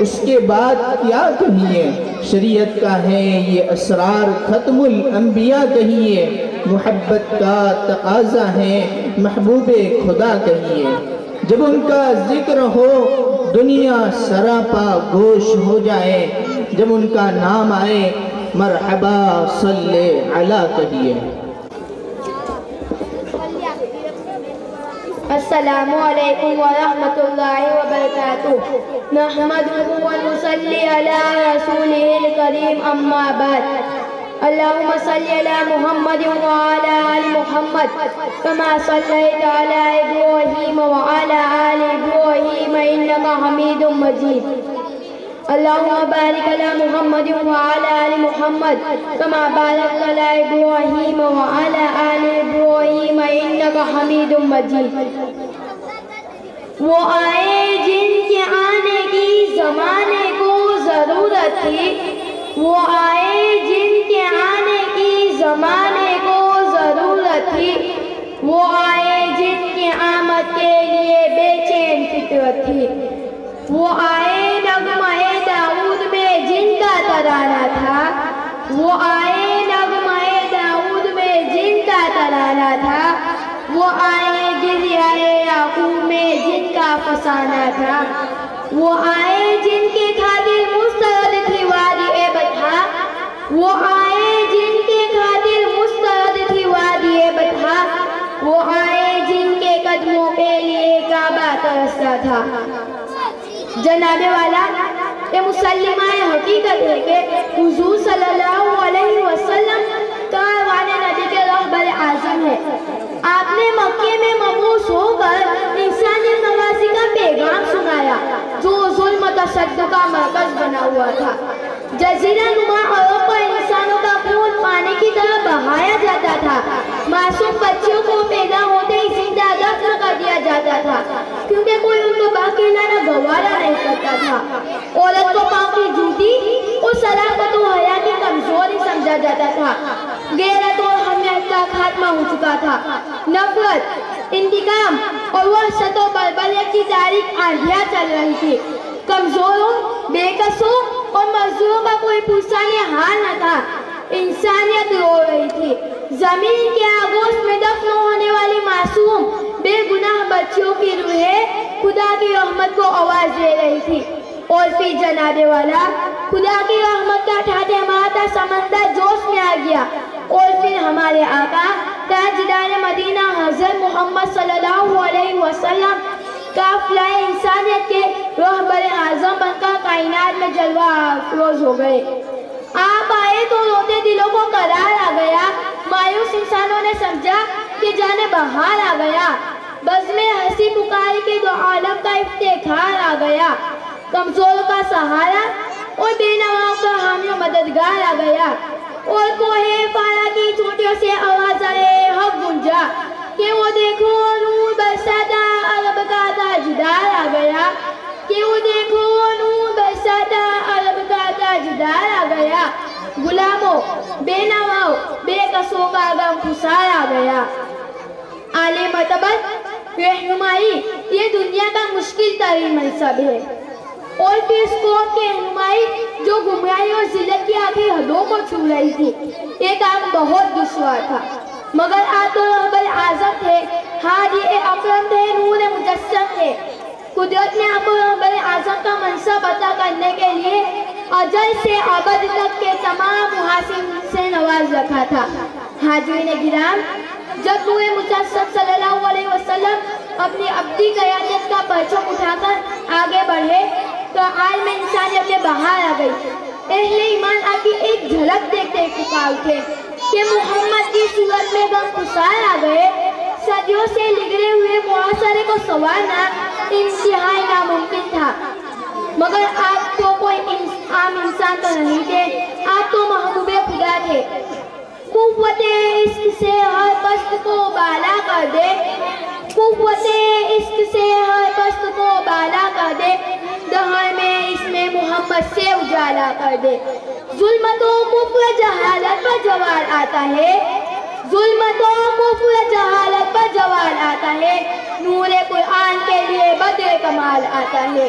اس کے بعد کیا کہیے، شریعت کا ہے یہ اسرار ختم الانبیاء کہیے، محبت کا تقاضا ہے محبوب خدا کہیے، جب ان کا ذکر ہو دنیا سراپا گوش ہو جائے، جب ان کا نام آئے مرحبا صلی علی کہیے۔ السلام علیکم ورحمۃ اللہ وبرکاتہ، نحمدہ ونصلی علی رسولہ الکریم، اما بعد، اللہم صلی علی محمد وعلی آل محمد کما صلیت علی ابراہیم وعلی آل ابراہیم انکا حمید مجید، اللہم بارک علی محمد وعلی آل محمد کما بارکت علی ابراہیم وعلی آل ابراہیم انکا حمید مجید۔ وہ آئے جن کے آنے کی زمانے کو ضرورت تھی، وہ آئے جن کے آنے کی زمانے کو ضرورت تھی، وہ آئے جن کی آمد کے لیے بے چین فطرت تھی، وہ آئے نغمہ داؤد میں جن کا ترانہ تھا، وہ آئے نغمہ داؤد میں جن کا ترانہ تھا، وہ آئے گریہ یعقوب میں جن کا فسانہ تھا، وہ آئے جن کے خاطر مسترد تھی وادی بطحا، وہ آئے جن کے خاطر مسترد تھی وادی بطحا، وہ آئے جن کے قدموں کے لیے کعبہ ترستا تھا۔ جناب والا، یہ مسلمہ حقیقت ہے کہ حضور صلی اللہ علیہ وسلم کاروان نبی کے رہبر اعظم ہے۔ آپ نے مکے میں مبعوث ہو کر انسانی نوازی کا پیغام سنایا جو ظلم و تشدد کا مرکز بنا ہوا تھا۔ جزیرہ نما عرب پر انسانوں کا خون پانی کی طرح بہایا جاتا تھا، معصوم بچوں کو پیدا ہوتے ہی زندہ دفن کر دیا جاتا تھا کیونکہ کوئی ان کو باقی لانا گوارا نہیں کرتا تھا۔ عورت کو پاؤں کی جوتی اور صلافت و حیا کی کمزوری سمجھا جاتا تھا۔ غیرت اور حمیت کا خاتمہ ہو چکا تھا۔ نفرت، انتقام اور وحشت و بربریت کی تاریک آندھیاں چل رہی تھی۔ کمزوروں، بے کسوں اور مظلوموں کا کوئی پرسان حال نہ تھا۔ انسانیت رو رہی تھی۔ زمین کے آغوش میں دفن ہونے والی معصوم بے گناہ بچیوں کی روحیں خدا کی رحمت کو آواز دے رہی تھی۔ اور پھر جناب والا، خدا کی رحمت کا ٹھاٹھے مارتا سمندر جوش میں آ گیا، اور پھر ہمارے آقا تاجدار مدینہ حضرت محمد صلی اللہ علیہ وسلم قافلہ انسانیت کے رہبر اعظم بن کر کائنات میں جلوہ افروز ہو گئے۔ آپ آئے تو روتے دلوں کو قرار آ گیا، مایوس انسانوں نے سمجھا کہ جانے بہار آ گیا، بزم ہنسی پکاری کے دو عالم کا افتخار آ گیا، کمزوروں کا سہارا اور بے نواؤں کا حامی و مددگار آ گیا، اور کوہ پارا کی چوٹیوں سے آواز آئے حق گونجا کہ وہ دیکھو نور برساتا عرب کا تاجدار آ گیا، کہ وہ دیکھو نور برساتا عرب کا تاجدار آ گیا، غلاموں، بے نواؤں، بے کسوں کا غم خسار آ گیا۔ اعلی مرتبت رہنمائی یہ دنیا کا مشکل ترین منصب ہے، اور پھر اس قوم کی رہنمائی جو گمراہی اور ذلت کی آخری حدوں کو چھو رہی تھی، یہ کام بہت دشوار تھا، مگر آپ تو رہبر اعظم تھے، ہادی اکرم تھے، نور مجسم تھے۔ قدرت نے آپ کو رہبر اعظم کا منصب عطا کرنے کے لیے ازل سے ابد تک کے تمام محاسن سے نواز رکھا تھا۔ حاضرین کرام، جب نور مجسم صلی اللہ علیہ وسلم اپنی ابدی قیادت کا پرچم اٹھا کر آگے بڑھے تو عالم انسانیت میں بہار آ گئی۔ اہل ایمان آپ کی ایک جھلک دیکھتے پکار اٹھے کہ محمد کی صورت میں غم خسار آ گئے۔ صدیوں سے لگڑے ہوئے معاشرے کو سنوارنا انتہائی ناممکن تھا، مگر آپ تو کوئی عام انسان تو نہیں تھے، آپ تو محبوب خدا تھے۔ قوت عشق سے ہر پست کو بالا کر دے، قوت عشق سے ہر پست کو بالا کر دے، دہر میں اس میں محمد سے اجالا کر دے۔ ظلمت و کفر جہالت پر جوال آتا ہے، ظلمت و کفر جہالت پر جوال آتا ہے، نور قرآن کے لیے بدر کمال آتا ہے۔